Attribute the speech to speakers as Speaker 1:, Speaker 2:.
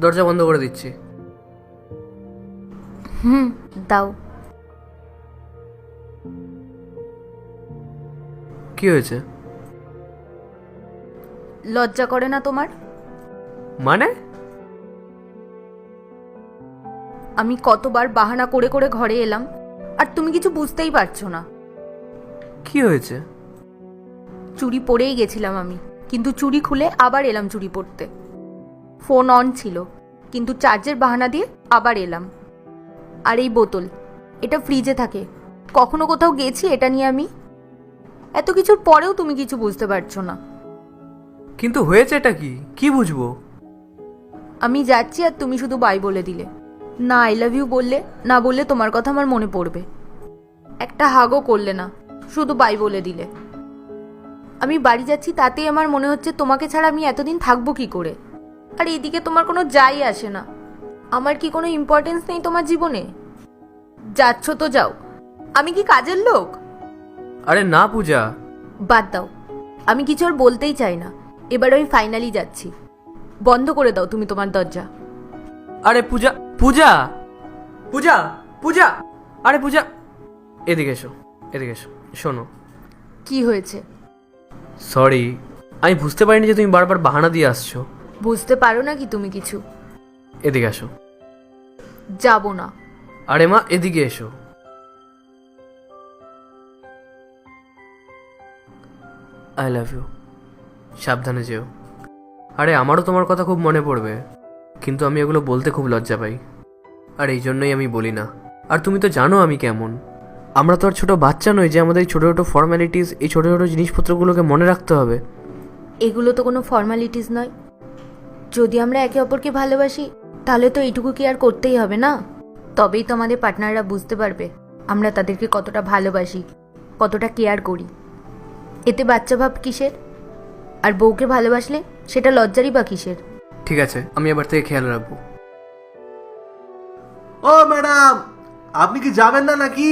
Speaker 1: দরজা বন্ধ করে দিচ্ছি।
Speaker 2: দাও।
Speaker 1: কি হয়েছে?
Speaker 2: লজ্জা করে না তোমার?
Speaker 1: মানে?
Speaker 2: আমি কতবার বাহানা করে করে ঘরে এলাম, আর তুমি কিছু বুঝতেই পারছো না।
Speaker 1: কি হয়েছে?
Speaker 2: চুড়ি পরেই গেছিলাম আমি, কিন্তু চুড়ি খুলে আবার এলাম চুড়ি পরতে। ফোন অন ছিল, কিন্তু চার্জের বাহানা দিয়ে আবার এলাম। আর এই বোতল, এটা ফ্রিজে থাকে, কখনো কোথাও গেছি এটা নিয়ে আমি? এত কিছুর পরেও তুমি কিছু বুঝতে পারছো না।
Speaker 1: কিন্তু হয়েছে এটা কি? কি বুঝবো?
Speaker 2: আমি যাচ্ছি আর তুমি শুধু বাই বলে দিলে। না আই লাভ ইউ বললে, না বললে তোমার কথা আমার মনে পড়বে। একটা হাগও করলে না, শুধু বাই বলে দিলে। আমি বাড়ি যাচ্ছি তাতেই আমার মনে হচ্ছে তোমাকে ছাড়া আমি এতদিন থাকবো কি করে। আর এইদিকে তোমার কোনো যাই আসে না। আমার কি কোনো ইম্পর্টেন্স নেই তোমার জীবনে? যাচ্ছ তো যাও, আমি কি কাজের লোক?
Speaker 1: আরে না পূজা।
Speaker 2: বাদ দাও, আমি কিছু আর বলতেই চাই না। এবার আমি ফাইনালি যাচ্ছি, বন্ধ করে দাও তুমি তোমার দরজা।
Speaker 1: আরে পূজা, পূজা, পূজা, পূজা, আরে পূজা, এদিকে এসো, এদিকে এসো, শোনো।
Speaker 2: কি হয়েছে?
Speaker 1: সরি, আমি বুঝতে পারিনি যে তুমি বারবার বাহানা দিয়ে আসছো।
Speaker 2: বুঝতে পারো না কি তুমি কিছু?
Speaker 1: এদিকে আসো।
Speaker 2: যাবো না।
Speaker 1: আরে মা, এদিকে এসো। I love you. সাবধানে যেও। আরে আমারও তোমার কথা খুব মনে পড়বে, কিন্তু আমি এগুলো বলতে খুব লজ্জা পাই, আর এই জন্যই আমি বলি না। আর তুমি তো জানো আমি কেমন। আমরা তো আর ছোটো বাচ্চা নই যে আমাদের এই ছোটো ছোটো ফর্ম্যালিটিস, এই ছোটো ছোটো জিনিসপত্রগুলোকে মনে রাখতে হবে।
Speaker 2: এগুলো তো কোনো ফর্মালিটিস নয়। যদি আমরা একে অপরকে ভালোবাসি, তাহলে তো এইটুকু কেয়ার করতেই হবে না? তবেই তো আমাদের পার্টনাররা বুঝতে পারবে আমরা তাদেরকে কতটা ভালোবাসি, কতটা কেয়ার করি। এতে বাচ্চা ভাব কিসের? আর বউকে ভালোবাসলে সেটা লজ্জারই বা কিসের?
Speaker 1: ঠিক আছে, আমি এবার থেকে খেয়াল রাখবো।
Speaker 3: ও ম্যাডাম, আপনি কি যাবেন না নাকি?